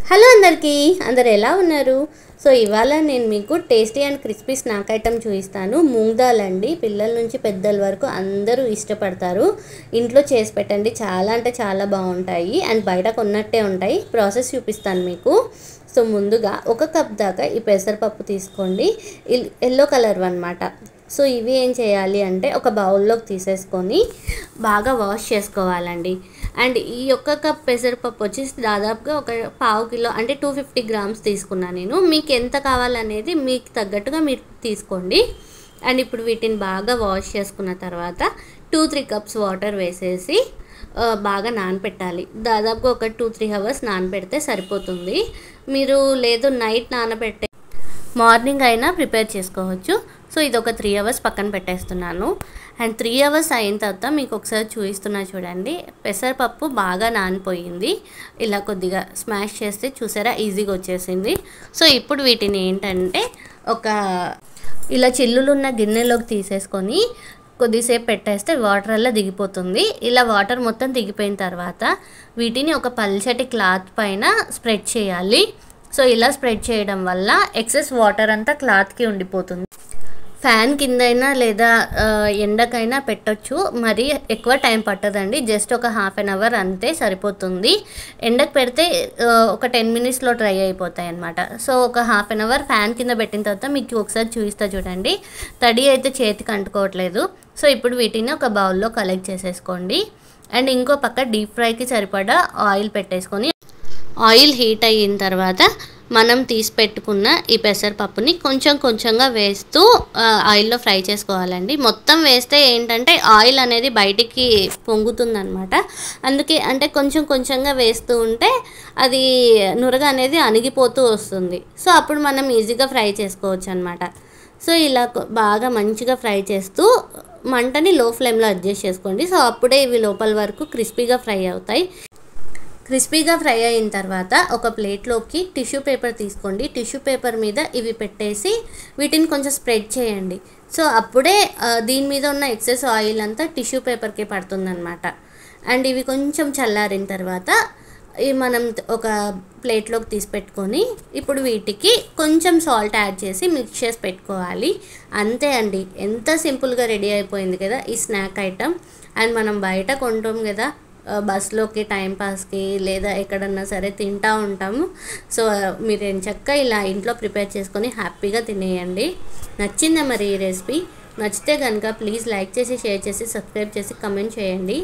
Hello అందరికీ, అందరు ఎలా ఉన్నారు? సో ఇవాళ నేను మీకు tasty and crispy snack item చూపిస్తాను. మూంగ్ దాల్ అండి. పిల్లల నుంచి పెద్దల వరకు అందరూ ఇష్టపడతారు. ఇంట్లో చేసి పెట్టండి, చాలా అంటే చాలా బాగుంటాయి అండ్ బయట కొన్నట్టే ఉంటాయి. ప్రాసెస్ చూపిస్తాను మీకు. సో ముందుగా 1 కప్ దాకా ఈ పెసరపప్పు తీసుకోండి. ఎల్లో కలర్ అన్నమాట. సో ఇవి ఏం చేయాలి అంటే ఒక బౌల్లోకి తీసేసుకొని బాగా వాష్ చేసుకోవాలండి. అండ్ ఈ 1 కప్ పెసరపప్పు వచ్చేసి దాదాపుగా ఒక పావు కిలో అంటే 250 గ్రామ్స్ తీసుకున్నాను నేను. మీకు ఎంత కావాలనేది మీకు తగ్గట్టుగా మీరు తీసుకోండి. అండ్ ఇప్పుడు వీటిని బాగా వాష్ చేసుకున్న తర్వాత 2-3 కప్స్ వాటర్ వేసేసి బాగా నానపెట్టాలి. దాదాపుగా ఒక 2-3 అవర్స్ నానపెడితే సరిపోతుంది. మీరు లేదు నైట్ నానబెట్టే మార్నింగ్ అయినా ప్రిపేర్ చేసుకోవచ్చు. సో ఇది ఒక 3 అవర్స్ పక్కన పెట్టేస్తున్నాను. అండ్ 3 అవర్స్ అయిన తర్వాత మీకు ఒకసారి చూపిస్తున్నా చూడండి. పెసరపప్పు బాగా నానిపోయింది. ఇలా కొద్దిగా స్మాష్ చేస్తే చూసారా ఈజీగా వచ్చేసింది. సో ఇప్పుడు వీటిని ఏంటంటే ఇలా చిల్లులున్న గిన్నెలోకి తీసేసుకొని కొద్దిసేపు పెట్టేస్తే వాటర్ అలా దిగిపోతుంది. ఇలా వాటర్ మొత్తం దిగిపోయిన తర్వాత వీటిని ఒక పల్చటి క్లాత్ పైన స్ప్రెడ్ చేయాలి. సో ఇలా స్ప్రెడ్ చేయడం వల్ల ఎక్సెస్ వాటర్ అంతా క్లాత్కి ఉండిపోతుంది. ఫ్యాన్ కిందైనా లేదా ఎండకైనా పెట్టొచ్చు. మరి ఎక్కువ టైం పట్టదండి. జస్ట్ ఒక 1/2 అవర్ అంతే సరిపోతుంది. ఎండకు పెడితే ఒక 10 మినిట్స్లో డ్రై అయిపోతాయి అన్నమాట. సో ఒక 1/2 అవర్ ఫ్యాన్ కింద పెట్టిన తర్వాత మీకు ఒకసారి చూపిస్తా చూడండి. తడి అయితే చేతికి అంటుకోవట్లేదు. సో ఇప్పుడు వీటిని ఒక బౌల్లో కలెక్ట్ చేసేసుకోండి. అండ్ ఇంకో పక్క డీప్ ఫ్రైకి సరిపడా ఆయిల్ పెట్టేసుకొని ఆయిల్ హీట్ అయిన తర్వాత మనం తీసి పెట్టుకున్న ఈ పెసరపప్పుని కొంచెం కొంచెంగా వేస్తూ ఆయిల్లో ఫ్రై చేసుకోవాలండి. మొత్తం వేస్తే ఏంటంటే ఆయిల్ అనేది బయటికి పొంగుతుందన్నమాట. అందుకే అంటే కొంచెం కొంచెంగా వేస్తూ ఉంటే అది నురగ అనేది అణిగిపోతూ వస్తుంది. సో అప్పుడు మనం ఈజీగా ఫ్రై చేసుకోవచ్చు అన్నమాట. సో ఇలా బాగా మంచిగా ఫ్రై చేస్తూ మంటని లో ఫ్లేమ్లో అడ్జస్ట్ చేసుకోండి. సో అప్పుడే ఇవి లోపల వరకు క్రిస్పీగా ఫ్రై అవుతాయి. క్రిస్పీగా ఫ్రై అయిన తర్వాత ఒక ప్లేట్లోకి టిష్యూ పేపర్ తీసుకోండి. టిష్యూ పేపర్ మీద ఇవి పెట్టేసి వీటిని కొంచెం స్ప్రెడ్ చేయండి. సో అప్పుడే దీని మీద ఉన్న ఎక్సెస్ ఆయిల్ అంతా టిష్యూ పేపర్కి పడుతుందన్నమాట. అండ్ ఇవి కొంచెం చల్లారిన తర్వాత మనం ఒక ప్లేట్లోకి తీసి పెట్టుకొని ఇప్పుడు వీటికి కొంచెం సాల్ట్ యాడ్ చేసి మిక్స్ చేసి పెట్టుకోవాలి. అంతే అండి, ఎంత సింపుల్గా రెడీ అయిపోయింది కదా ఈ స్నాక్ ఐటమ్. అండ్ మనం బయట కొంటాం కదా బస్లోకి టైంపాస్కి లేదా ఎక్కడన్నా సరే తింటూ ఉంటాము. సో మీరు ఎంచక్కా ఇలా ఇంట్లో ప్రిపేర్ చేసుకొని హ్యాపీగా తినేయండి. నచ్చిందా మరి ఈ రెసిపీ? నచ్చితే కనుక ప్లీజ్ లైక్ చేసి, షేర్ చేసి, సబ్స్క్రైబ్ చేసి, కమెంట్ చేయండి.